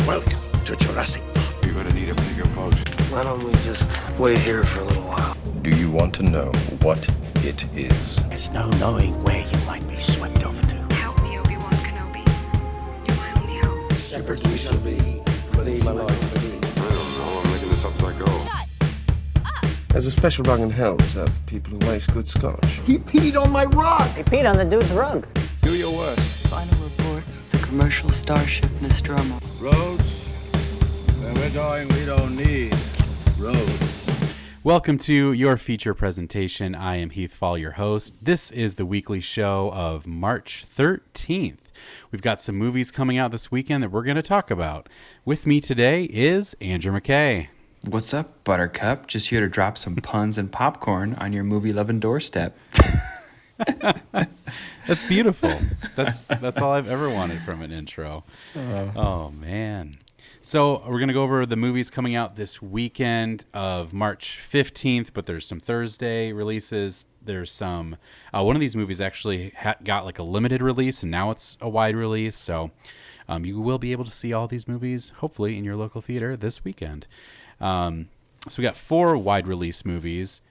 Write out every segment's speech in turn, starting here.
Welcome to Jurassic Park. You're gonna need a bigger boat. Why don't we just wait here for a little while? Do you want to know what it is? There's no knowing where you might be swept off to. Help me, Obi-Wan Kenobi. You're my only hope. Shepherds we shall be, for thee, my life, for thee. I don't know. I'm making this up as I go. There's a special rug in hell reserved for people who waste good scotch. He peed on my rug! He peed on the dude's rug. Do your worst. Final report of the commercial starship Nostromo. Roads? Where we're going, we don't need roads. Welcome to your feature presentation. I am Heath Fall, your host. This is the weekly show of March 13th. We've got some movies coming out this weekend that we're going to talk about. With me today is Andrew McKay. What's up, Buttercup? Just here to drop some puns and popcorn on your movie-loving doorstep. That's beautiful. That's all I've ever wanted from an intro. Oh, man. So we're going to go over the movies coming out this weekend of March 15th, but there's some Thursday releases. There's some... one of these movies actually got like a limited release, and now it's a wide release. So you will be able to see all these movies, hopefully, in your local theater this weekend. So we got 4 wide release movies.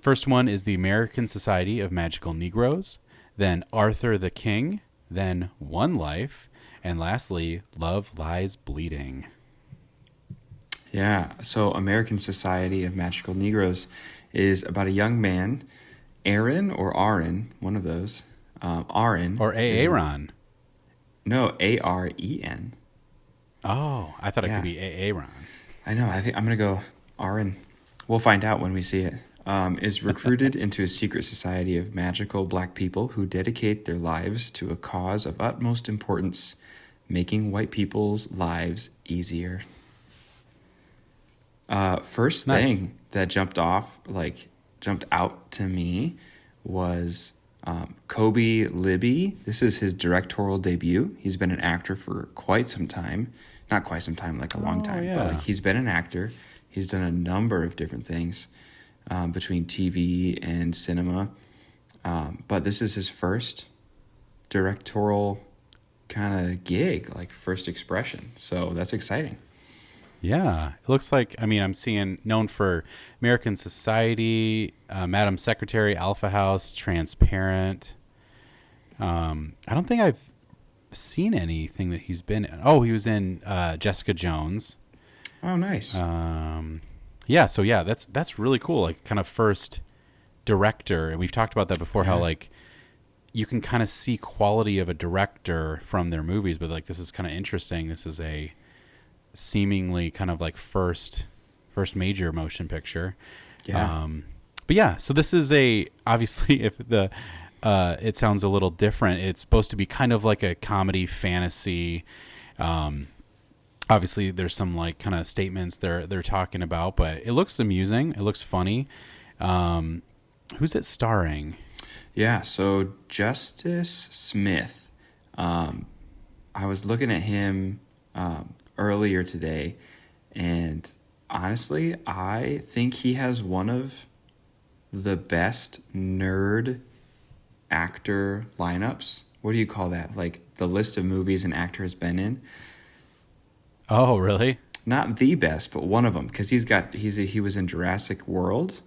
First one is The American Society of Magical Negros, then Arthur the King, then One Life, and lastly, Love Lies Bleeding. Yeah, so American Society of Magical Negroes is about a young man, Aaron or Aaron, one of those. Aaron. Or Aaron. No, Aren. Oh, I thought it could be Aaron. I know. I think I'm going to go Aaron. We'll find out when we see it. Is recruited into a secret society of magical black people who dedicate their lives to a cause of utmost importance, making white people's lives easier. First thing that jumped out to me was Kobe Libby. This is his directorial debut. He's been an actor for quite some time. Not quite some time, like a long time, but like he's been an actor. He's done a number of different things between TV and cinema. But this is his first directorial kind of gig, like first expression. So that's exciting. Yeah, it looks like, I'm seeing known for American Society, Madam Secretary, Alpha House, Transparent. I don't think I've seen anything that he's been in. Oh, he was in Jessica Jones. Oh, nice. That's really cool. Like kind of first director, and we've talked about that before. How like you can kind of see quality of a director from their movies, but like this is kind of interesting. This is a seemingly kind of like first major motion picture. Yeah. So this is obviously if the it sounds a little different. It's supposed to be kind of like a comedy fantasy. Obviously, there's some like kind of statements they're talking about, but it looks amusing. It looks funny. Who's it starring? Yeah, so Justice Smith. I was looking at him earlier today, and honestly, I think he has one of the best nerd actor lineups. What do you call that? Like the list of movies an actor has been in. Oh, really? Not the best, but one of them, because he was in Jurassic World.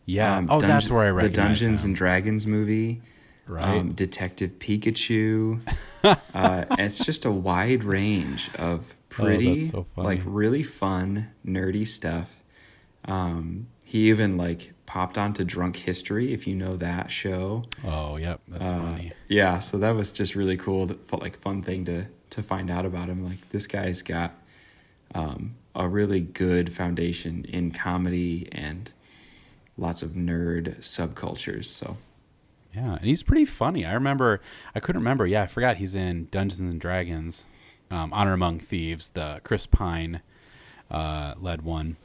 Yeah. That's where I recognize the Dungeons him. and Dragons movie. Right. Detective Pikachu. It's just a wide range of pretty, like really fun, nerdy stuff. He even like popped onto Drunk History, if you know that show. Oh, yep. That's funny. Yeah, so that was just really cool. That felt like a fun thing to find out about him. Like this guy's got a really good foundation in comedy and lots of nerd subcultures. So yeah, and he's pretty funny. I couldn't remember. Yeah, I forgot he's in Dungeons and Dragons, Honor Among Thieves, the Chris Pine led one.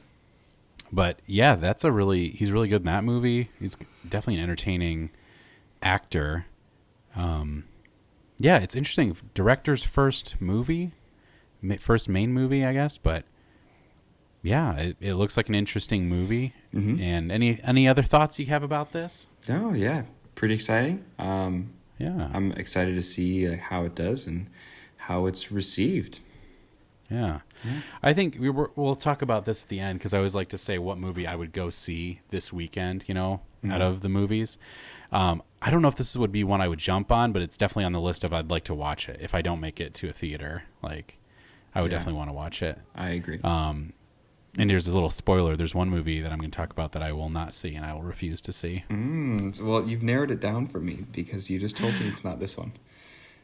But yeah, he's really good in that movie. He's definitely an entertaining actor. Yeah, it's interesting. Director's first main movie, I guess. But yeah, it looks like an interesting movie. Mm-hmm. And any other thoughts you have about this? Oh yeah, pretty exciting. Yeah, I'm excited to see how it does and how it's received. Yeah. I think we'll talk about this at the end because I always like to say what movie I would go see this weekend, out of the movies. I don't know if this would be one I would jump on, but it's definitely on the list of I'd like to watch it if I don't make it to a theater. Like, I would definitely want to watch it. I agree. And here's a little spoiler. There's one movie that I'm going to talk about that I will not see and I will refuse to see. Well, you've narrowed it down for me because you just told me it's not this one.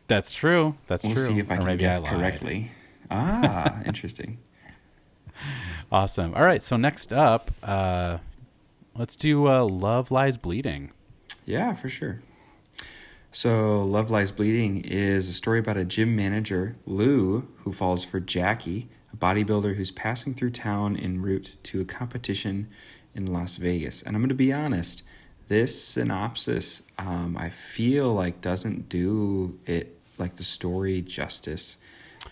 That's true. We'll see if I can guess correctly. Interesting. Awesome. All right. So next up, let's do Love Lies Bleeding. Yeah, for sure. So Love Lies Bleeding is a story about a gym manager, Lou, who falls for Jackie, a bodybuilder who's passing through town en route to a competition in Las Vegas. And I'm going to be honest, this synopsis, I feel like doesn't do it like the story justice.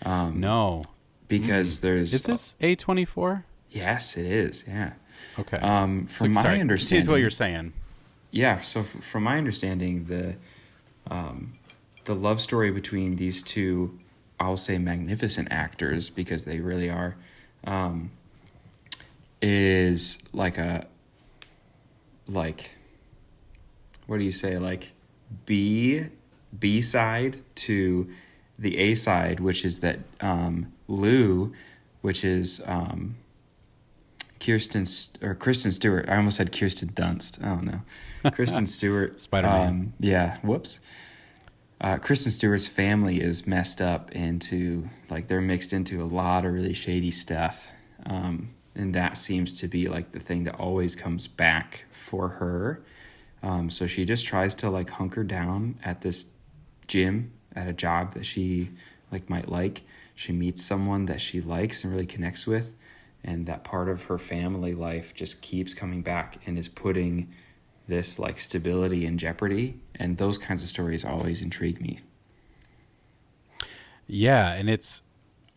No. Because there's... Is this A24? Yes, it is. Yeah. Okay. From my understanding... See what you're saying. Yeah, so from my understanding, the love story between these two, I'll say magnificent actors because they really are, is like what do you say, like B side to the A side, which is that Lou, which is Kristen Stewart. I almost said Kirsten Dunst. Oh no. Kristen Stewart. Spider-Man. Yeah, whoops. Kristen Stewart's family is messed up into, like, they're mixed into a lot of really shady stuff. And that seems to be, like, the thing that always comes back for her. So she just tries to, like, hunker down at this gym, at a job that she, like, might like. She meets someone that she likes and really connects with. And that part of her family life just keeps coming back and is putting this like stability in jeopardy, and those kinds of stories always intrigue me. Yeah, and it's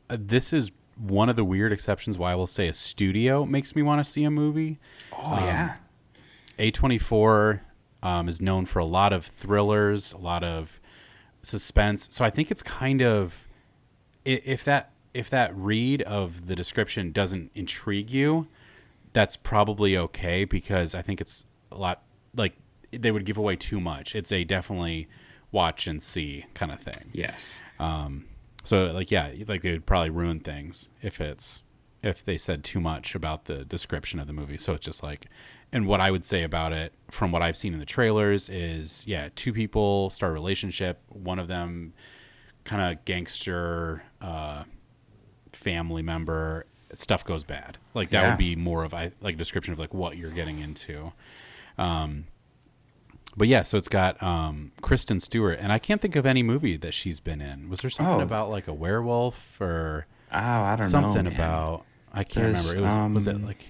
this is one of the weird exceptions why I will say a studio makes me want to see a movie. Yeah. A24 is known for a lot of thrillers, a lot of suspense. So I think it's kind of if that read of the description doesn't intrigue you, that's probably okay because I think it's a lot like they would give away too much. It's a definitely watch and see kind of thing. Yes. So like, yeah, like they would probably ruin things if they said too much about the description of the movie. So it's just like, and what I would say about it from what I've seen in the trailers is, yeah, two people start a relationship. One of them kind of gangster, family member, stuff goes bad. Like that would be more of like a description of like what you're getting into. But yeah, so it's got Kristen Stewart, and I can't think of any movie that she's been in. Was there something about like a werewolf or I don't know. Something about I can't remember. Was it like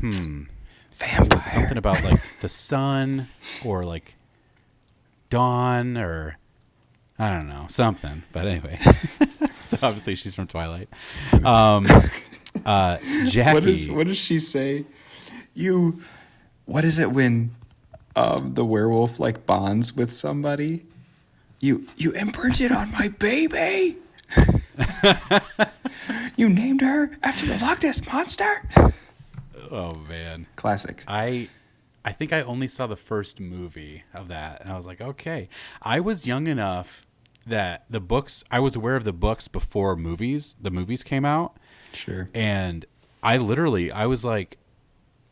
vampire? It was something about like the sun or like dawn or I don't know, something. But anyway, so obviously she's from Twilight. Jackie. What does she say? What is it when the werewolf like bonds with somebody? You imprinted on my baby. You named her after the Loch Ness Monster. Oh man, classic. I think I only saw the first movie of that, and I was like, okay. I was young enough that I was aware of the books before the movies came out. Sure. And I was like,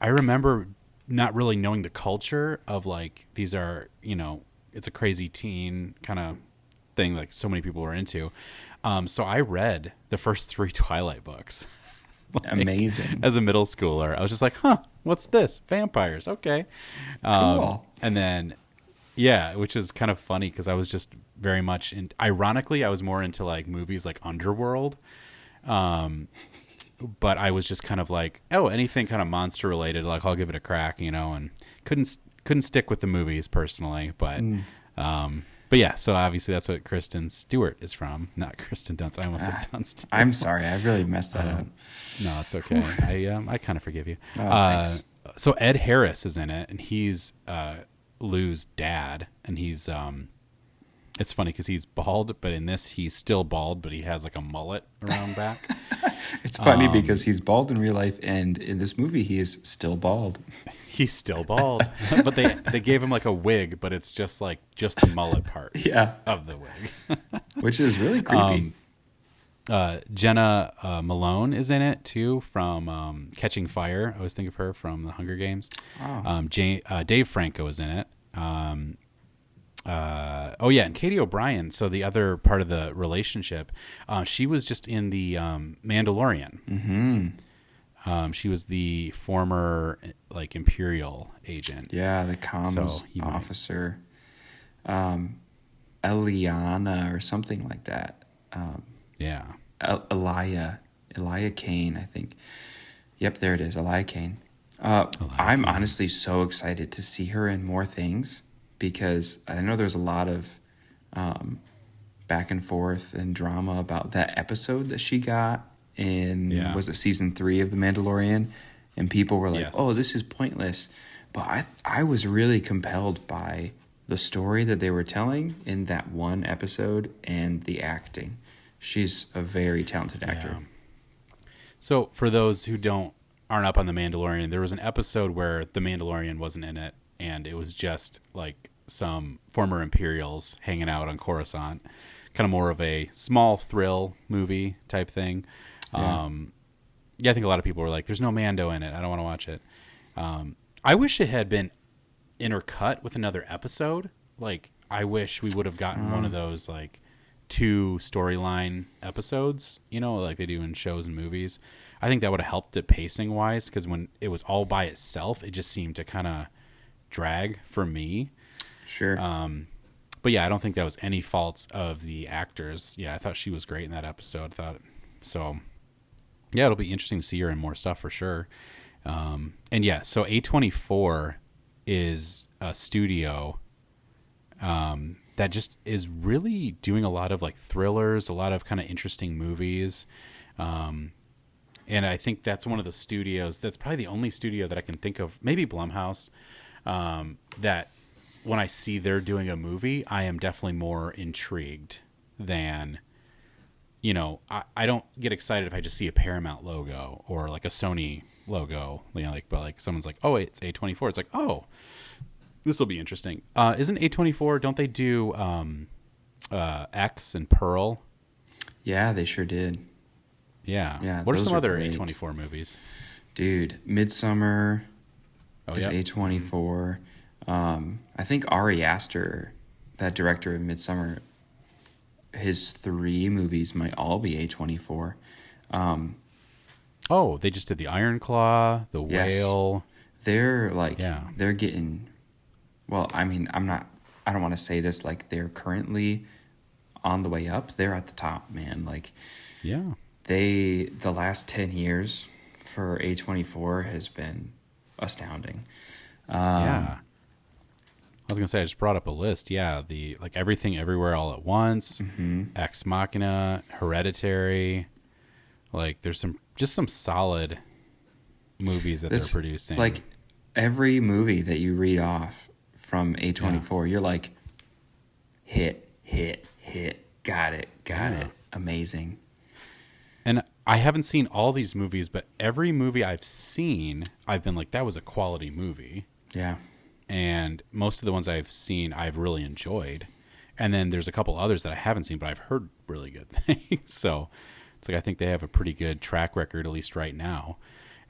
I remember not really knowing the culture of like, these are, it's a crazy teen kind of thing like so many people were into. So I read the first 3 Twilight books. Like, amazing. As a middle schooler, I was just like, huh, what's this? Vampires. Okay. Cool. And then, yeah, which is kind of funny because I was just very much ironically, I was more into like movies like Underworld. But I was just kind of like, oh, anything kind of monster related, like I'll give it a crack, and couldn't stick with the movies personally, but yeah. So obviously that's what Kristen Stewart is from, not Kristen Dunst. I almost said Dunst. I'm sorry, I really messed that up. No, it's okay. I kind of forgive you. Oh, thanks. So Ed Harris is in it, and he's Lou's dad, and he's it's funny because he's bald, but in this he's still bald, but he has like a mullet around back. It's funny because he's bald in real life, and in this movie, he is still bald. He's still bald, but they gave him like a wig, but it's just the mullet part of the wig, which is really creepy. Jenna Malone is in it too from Catching Fire. I always think of her from The Hunger Games. Dave Franco is in it. And Katie O'Brien. So the other part of the relationship, she was just in the Mandalorian. Mm-hmm. She was the former Imperial agent. Yeah, the comms officer, Eliana or something like that. Elia Kane, I think. Yep, there it is, Elia Kane. I'm honestly so excited to see her in more things because I know there's a lot of back and forth and drama about that episode that she got in, was it season 3 of The Mandalorian? And people were like, oh, this is pointless. But I was really compelled by the story that they were telling in that one episode and the acting. She's a very talented actor. Yeah. So for those who aren't up on The Mandalorian, there was an episode where The Mandalorian wasn't in it, and it was just like some former Imperials hanging out on Coruscant, kind of more of a small thrill movie type thing. I think a lot of people were like, "There's no Mando in it. I don't want to watch it." I wish it had been intercut with another episode. Like, I wish we would have gotten one of those 2 storyline episodes, like they do in shows and movies. I think that would have helped it pacing wise, because when it was all by itself, it just seemed to kind of drag for me. Sure. But yeah, I don't think that was any faults of the actors. Yeah, I thought she was great in that episode. So. Yeah, it'll be interesting to see her in more stuff for sure. So A24 is a studio that just is really doing a lot of thrillers, a lot of kind of interesting movies. And I think that's one of the studios, that's probably the only studio that I can think of, maybe Blumhouse, that when I see they're doing a movie, I am definitely more intrigued than, I don't get excited if I just see a Paramount logo or a Sony logo, but someone's like, oh, it's A24. It's like, oh, this will be interesting. Isn't A24, don't they do X and Pearl? Yeah, they sure did. Yeah. What are some other great A24 movies? Dude, Midsummer is A24. I think Ari Aster, that director of Midsummer, his 3 movies might all be A24. They just did The Iron Claw, The Whale. They're they're getting, well, I mean, I don't want to say this they're currently on the way up. They're at the top, man. The last 10 years for A24 has been astounding. I was gonna say, I just brought up a list. Yeah, the Everything Everywhere All at Once, Ex Machina, Hereditary. There's some solid movies that they're producing. Every movie that you read off from A24, you're like, hit, got it, amazing. And I haven't seen all these movies, but every movie I've seen, I've been like, that was a quality movie. Yeah. And most of the ones I've seen, I've really enjoyed. And then there's a couple others that I haven't seen, but I've heard really good things. So it's I think they have a pretty good track record, at least right now.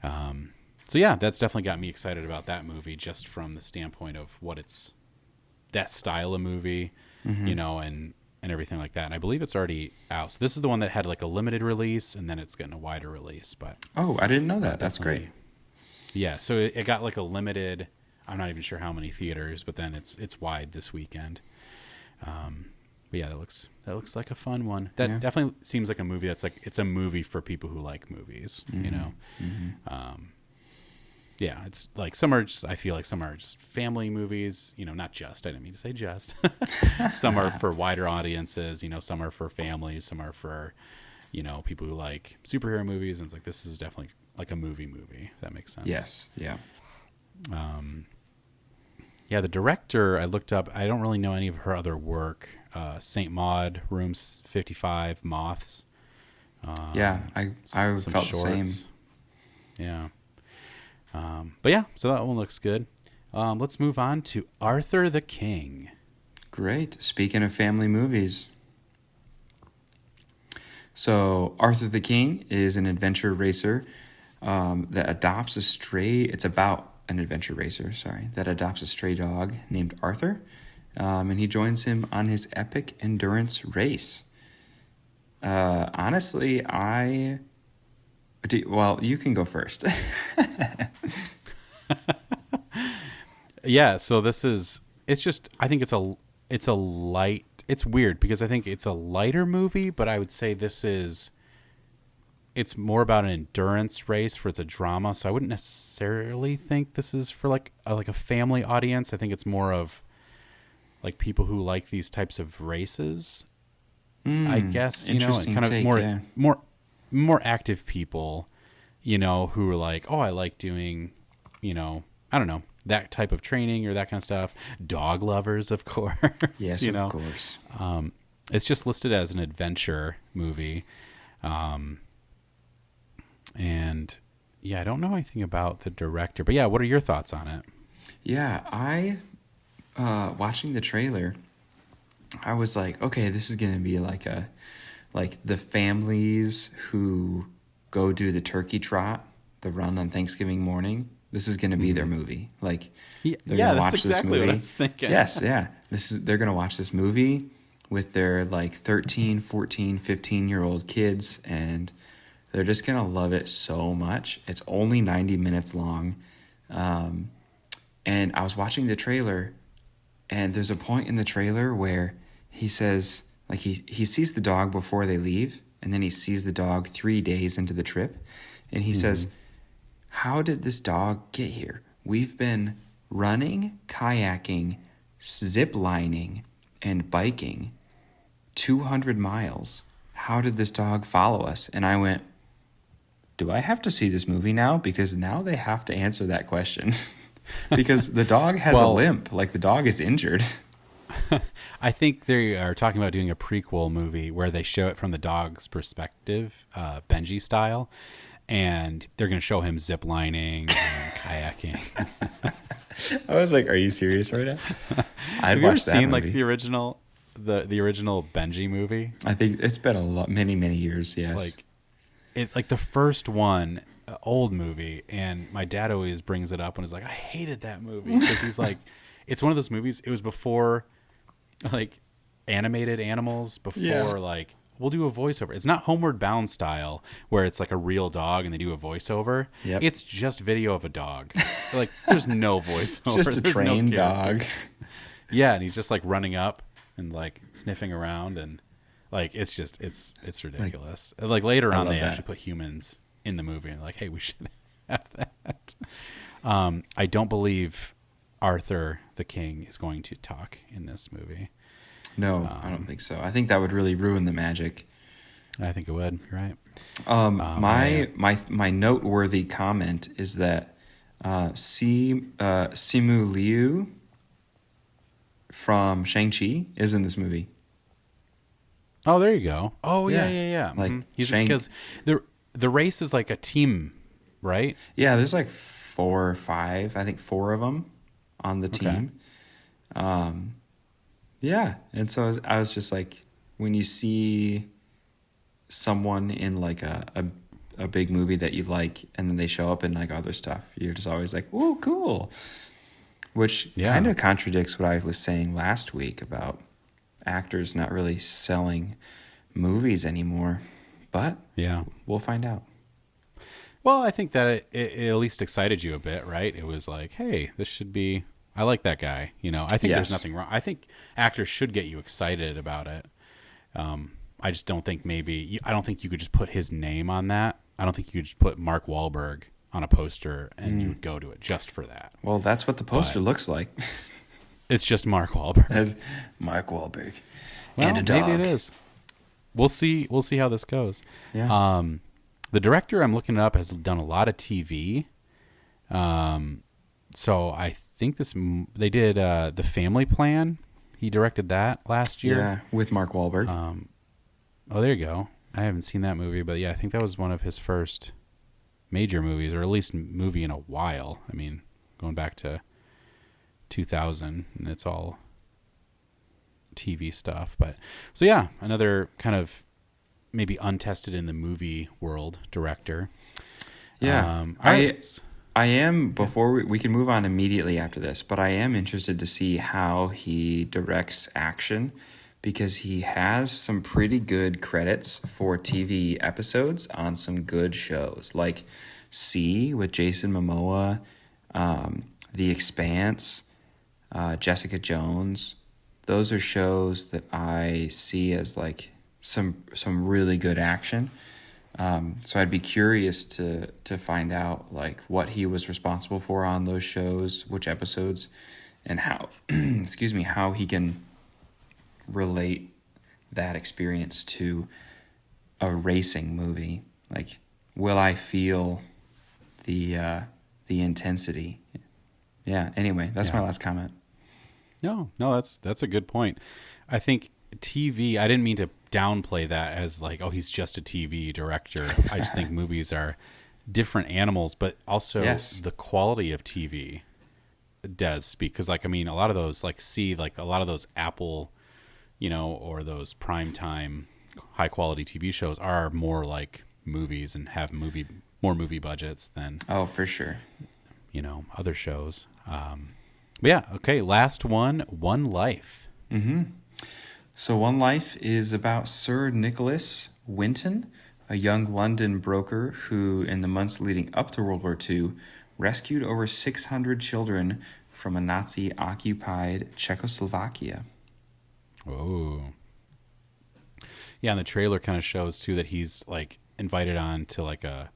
That's definitely got me excited about that movie, just from the standpoint of that style of movie, and everything like that. And I believe it's already out. So this is the one that had a limited release, and then it's getting a wider release. But I didn't know that. That's great. Yeah, so it got a limited. I'm not even sure how many theaters, but then it's wide this weekend. But yeah, that looks like a fun one. That definitely seems like a movie that's it's a movie for people who like movies, it's some are just, I feel like some are just family movies, not just, I didn't mean to say just. Some are for wider audiences, some are for families, some are for, people who like superhero movies, and it's this is definitely a movie, if that makes sense. Yes, yeah. The director, I looked up, I don't really know any of her other work. Saint Maud, Room 55, Moths. Yeah, I some felt the same. Yeah. But yeah, so that one looks good. Let's move on to Arthur the King. Great. Speaking of family movies. So Arthur the King is an adventure racer that adopts a stray. It's about an adventure racer, that adopts a stray dog named Arthur. And he joins him on his epic endurance race. Honestly, well, you can go first. Yeah, so I think it's weird because I think it's a lighter movie, but I would say it's more about an endurance race for it's a drama. So I wouldn't necessarily think this is for like a family audience. I think it's more of like people who like these types of races. I guess, interesting kind of take, more active people, who are like, oh, I like doing, I don't know, that type of training or that kind of stuff. Dog lovers, of course. Yes, of course. It's just listed as an adventure movie. And yeah, I don't know anything about the director, but yeah, what are your thoughts on it? Yeah, watching the trailer, I was like, okay, this is going to be like the families who go do the turkey trot, the run on Thanksgiving morning. This is going to be their movie. Like, they're going to watch that's this exactly movie. What I was thinking. Yes, yeah. They're going to watch this movie with their like 13, 14, 15-year-old kids, and they're just going to love it so much. It's only 90 minutes long. And I was watching the trailer, and there's a point in the trailer where he says, like, he sees the dog before they leave, and then he sees the dog 3 days into the trip, and he says, how did this dog get here? We've been running, kayaking, zip lining, and biking 200 miles. How did this dog follow us? And I went, do I have to see this movie now? Because now they have to answer that question. Because the dog has a limp. Like, the dog is injured. I think they are talking about doing a prequel movie where they show it from the dog's perspective, Benji style, and they're going to show him ziplining and kayaking. I was like, are you serious right now? Have you ever seen like the original Benji movie? I think it's been many years. Yes. Like the first one, old movie, and my dad always brings it up and is like, I hated that movie because he's like, it's one of those movies. It was before like animated animals, before like we'll do a voiceover. It's not Homeward Bound style where it's like a real dog and they do a voiceover. Yep. It's just video of a dog. Like there's no voiceover. It's just a trained dog. Yeah, and he's just like running up and like sniffing around, and like it's ridiculous. Like later on they actually put humans in the movie and like, hey, we should have that. I don't believe Arthur the King is going to talk in this movie. No, I don't think so. I think that would really ruin the magic. I think it would. You're right. My noteworthy comment is that Simu Liu from Shang-Chi is in this movie. Oh, there you go. Oh, yeah. Like because the race is like a team, right? Yeah, there's like 4 or 5. I think 4 of them on the team. Yeah, and so I was just like, when you see someone in like a big movie that you like, and then they show up in like other stuff, you're just always like, "Whoa, cool!" Which kind of contradicts what I was saying last week about actors not really selling movies anymore. But we'll find out. Well, I think that it at least excited you a bit, right? It was like, hey, this should be. I like that guy. I think there's nothing wrong. I think actors should get you excited about it. I just don't think I don't think you could just put his name on that. I don't think you could just put Mark Wahlberg on a poster and you would go to it just for that. Well, that's what the poster looks like. It's just Mark Wahlberg. As Mark Wahlberg. Well, and a dog. Maybe it is. We'll see how this goes. Yeah. The director, I'm looking it up, has done a lot of TV. So I think they did The Family Plan. He directed that last year. Yeah, with Mark Wahlberg. Oh, there you go. I haven't seen that movie, but yeah, I think that was one of his first major movies, or at least movie in a while. I mean, going back to 2000, and it's all TV stuff. But so yeah, another kind of maybe untested in the movie world director. Yeah, I am, before we can move on immediately after this, but I am interested to see how he directs action, because he has some pretty good credits for TV episodes on some good shows, like C with Jason Momoa, The Expanse, Jessica Jones. Those are shows that I see as like some really good action. So I'd be curious to find out like what he was responsible for on those shows, which episodes, and how how he can relate that experience to a racing movie. Like, will I feel the intensity? Yeah. Anyway, that's my last comment. No, that's a good point. I think TV, I didn't mean to downplay that as like, oh, he's just a TV director. I just think movies are different animals, but also the quality of TV does speak. Because like, I mean, a lot of those like a lot of those Apple, or those primetime high quality TV shows are more like movies and have more movie budgets than for sure other shows. But yeah, okay, last one, One Life. So One Life is about Sir Nicholas Winton, a young London broker who, in the months leading up to World War II, rescued over 600 children from a Nazi-occupied Czechoslovakia. Oh. Yeah, and the trailer kind of shows, too, that he's, like, invited on to, like, a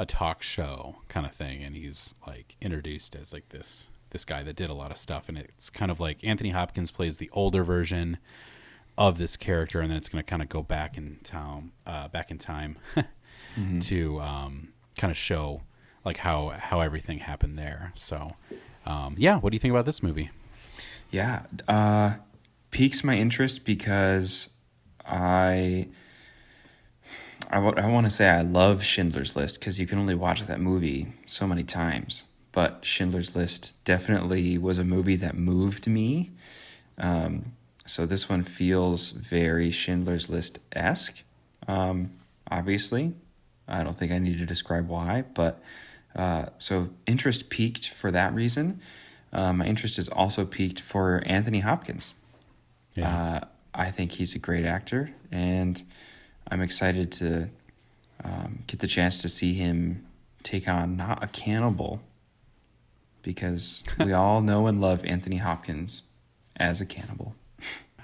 talk show kind of thing, and he's, like, introduced as, like, this guy that did a lot of stuff, and it's kind of like Anthony Hopkins plays the older version of this character, and then it's going to kind of go back in time to kind of show like how everything happened there. So what do you think about this movie? Yeah, piques my interest because I want to say I love Schindler's List, because you can only watch that movie so many times. But Schindler's List definitely was a movie that moved me. So this one feels very Schindler's List-esque. Obviously, I don't think I need to describe why, but so interest piqued for that reason. My interest is also piqued for Anthony Hopkins. Yeah. I think he's a great actor, and I'm excited to get the chance to see him take on not a cannibal, because we all know and love Anthony Hopkins as a cannibal.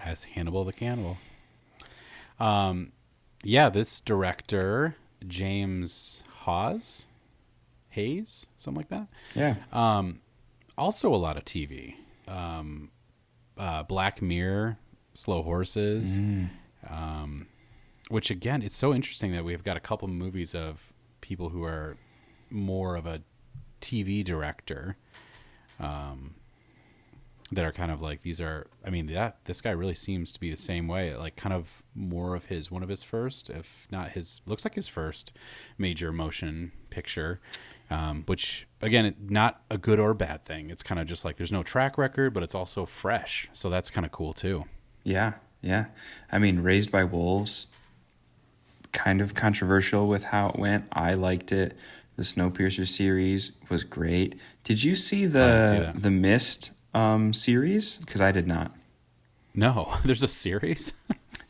As Hannibal the Cannibal. This director, James Hayes, something like that. Yeah. Also a lot of TV. Black Mirror, Slow Horses. Which, again, it's so interesting that we've got a couple movies of people who are more of a TV director, that are kind of like, these are, I mean, this guy really seems to be the same way, like kind of more of one of his first, if not looks like his first major motion picture, which, again, not a good or bad thing. It's kind of just like, there's no track record, but it's also fresh. So that's kind of cool too. Yeah. I mean, Raised by Wolves, kind of controversial with how it went. I liked it. The Snowpiercer series was great. Did you see the Mist series? Because I did not. No, there's a series?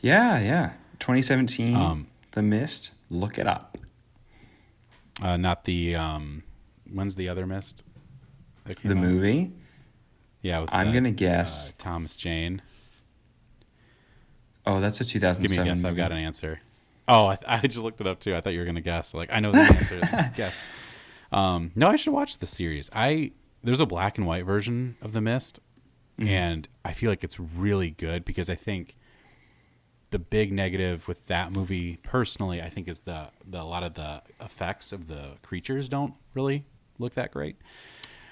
Yeah. 2017, The Mist. Look it up. Not the, when's the other Mist? The movie? Yeah. I'm going to guess. Thomas Jane. Oh, that's a 2007 Give me a guess. movie. I've got an answer. Oh, I just looked it up too. I thought you were going to guess. Like, I know the answer. Guess. No, I should watch the series. There's a black and white version of The Mist, and I feel like it's really good, because I think the big negative with that movie, personally, I think is a lot of the effects of the creatures don't really look that great.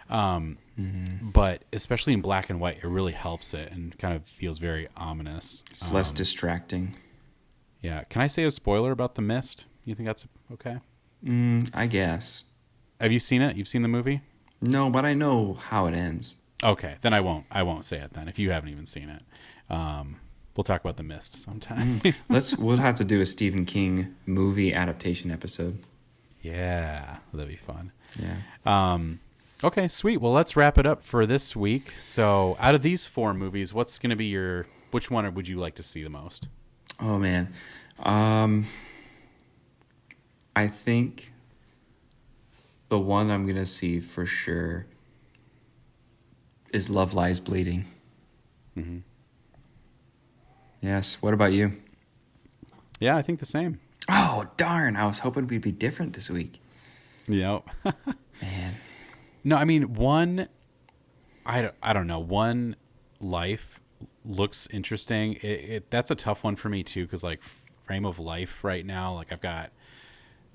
But especially in black and white, it really helps it and kind of feels very ominous. It's less distracting. Yeah. Can I say a spoiler about The Mist? You think that's okay? I guess. Have you seen it? You've seen the movie? No, but I know how it ends. Okay, then I won't say it then if you haven't even seen it. We'll talk about The Mist sometime. We'll have to do a Stephen King movie adaptation episode. Yeah, that'd be fun. Yeah. Okay, sweet. Well, let's wrap it up for this week. So, out of these 4 movies, what's going to be which one would you like to see the most? Oh man. I think the one I'm going to see for sure is Love Lies Bleeding. Mm-hmm. Yes. What about you? Yeah, I think the same. Oh, darn. I was hoping we'd be different this week. Yep. Man. No, I mean, I don't know. One Life looks interesting. That's a tough one for me too, because like frame of life right now, like I've got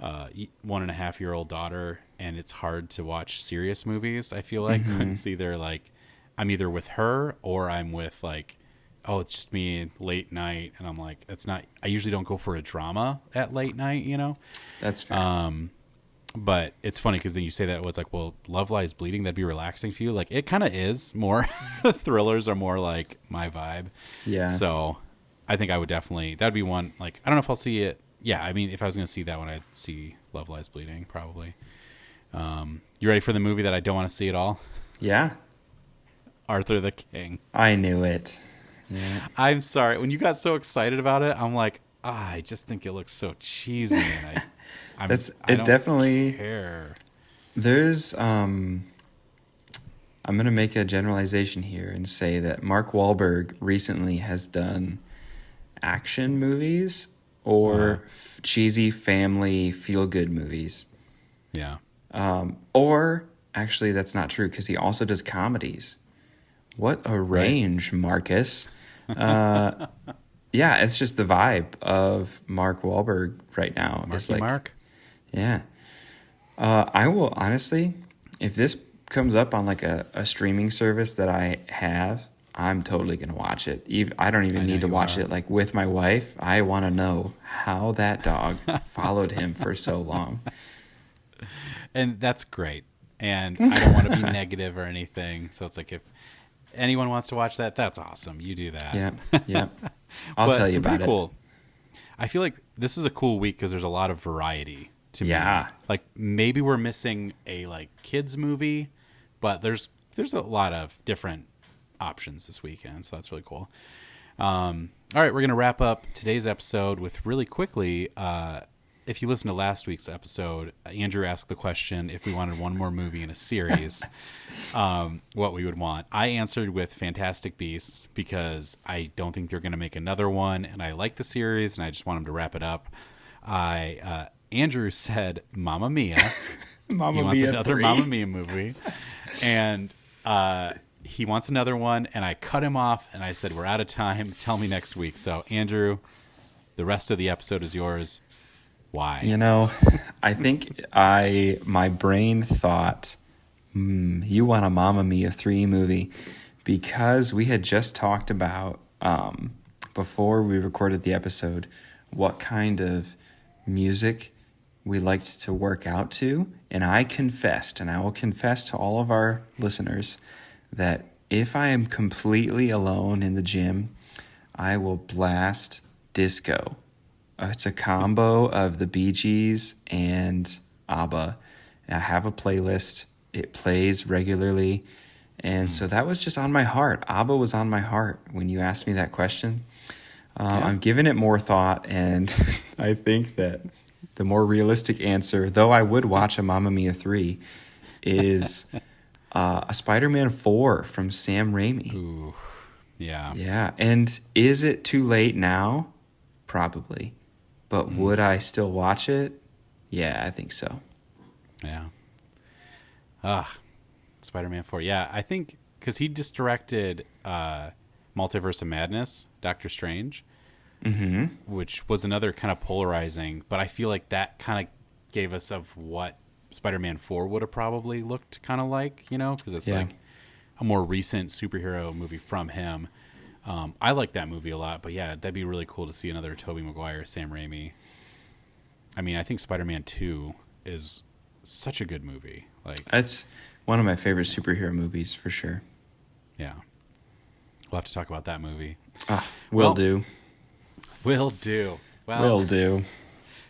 1.5-year-old daughter, and it's hard to watch serious movies. I feel like it's either like I'm either with her or I'm with like, oh, it's just me late night, and I'm like, that's not. I usually don't go for a drama at late night, you know. That's fair. But it's funny because then you say that, well, it's like, well, Love Lies Bleeding, that'd be relaxing for you. Like, it kind of is more. Thrillers are more like my vibe. Yeah. So I think I would definitely, that'd be one, like, I don't know if I'll see it. Yeah, I mean, if I was going to see that one, I'd see Love Lies Bleeding, probably. You ready for the movie that I don't want to see at all? Yeah. Arthur the King. I knew it. Yeah. I'm sorry. When you got so excited about it, I'm like, I just think it looks so cheesy. And I don't definitely care. There's I'm gonna make a generalization here and say that Mark Wahlberg recently has done action movies or cheesy family feel good movies. Yeah. Or actually, that's not true because he also does comedies. What a range, Marcus. Yeah, it's just the vibe of Mark Wahlberg right now. It's like, Mark? Yeah. I will, honestly, if this comes up on like a streaming service that I have, I'm totally going to watch it. I don't even need to watch it like with my wife. I want to know how that dog followed him for so long. And that's great. And I don't want to be negative or anything. So it's like, if anyone wants to watch that, that's awesome. You do that. Yeah. I'll tell you about it. Cool. I feel like this is a cool week because there's a lot of variety to me. Yeah. Like maybe we're missing a like kids movie, but there's a lot of different options this weekend. So that's really cool. All right, we're going to wrap up today's episode with really quickly. If you listen to last week's episode, Andrew asked the question if we wanted one more movie in a series, what we would want. I answered with Fantastic Beasts because I don't think they're going to make another one, and I like the series, and I just want them to wrap it up. Andrew said Mamma Mia. He wants another 3. Mamma Mia movie, and he wants another one, and I cut him off, and I said, we're out of time. Tell me next week. So, Andrew, the rest of the episode is yours. Why? You know, I think my brain thought, you want a Mamma Mia 3 movie, because we had just talked about, before we recorded the episode, what kind of music we liked to work out to. And I confessed, and I will confess to all of our listeners, that if I am completely alone in the gym, I will blast disco. It's a combo of the Bee Gees and ABBA. And I have a playlist. It plays regularly. And so that was just on my heart. ABBA was on my heart when you asked me that question. I'm giving it more thought, and I think that the more realistic answer, though I would watch a Mamma Mia 3, is a Spider-Man 4 from Sam Raimi. Ooh, yeah. Yeah, and is it too late now? Probably. But would I still watch it? Yeah, I think so. Yeah. Spider-Man 4. Yeah, I think because he just directed Multiverse of Madness, Doctor Strange, which was another kind of polarizing, but I feel like that kind of gave us of what Spider-Man 4 would have probably looked kind of like, you know, because it's like a more recent superhero movie from him. I like that movie a lot, but yeah, that'd be really cool to see another Tobey Maguire, Sam Raimi. I mean, I think Spider-Man 2 is such a good movie. Like, It's one of my favorite superhero movies for sure. yeah. We'll have to talk about that movie. Will do. Will do. Well, Will do.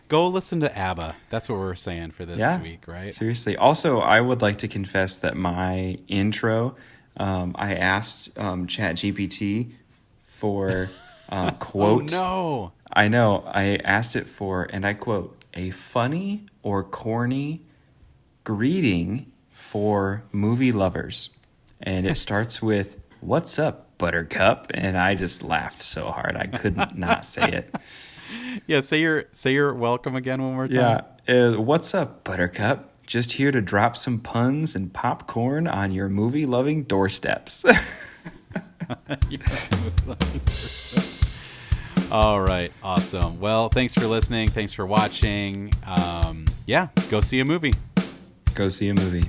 go listen to ABBA. That's what we're saying for this week, right? Seriously. Also, I would like to confess that my intro, I asked ChatGPT for quote. Oh, no. I know. I asked it for, and I quote, a funny or corny greeting for movie lovers. And it starts with, "What's up, Buttercup?" And I just laughed so hard I couldn't not say it. Yeah, say your welcome again one more time. Yeah. "What's up, Buttercup? Just here to drop some puns and popcorn on your movie-loving doorsteps." All right, awesome. Well, thanks for listening. Thanks for watching. Yeah, go see a movie. Go see a movie.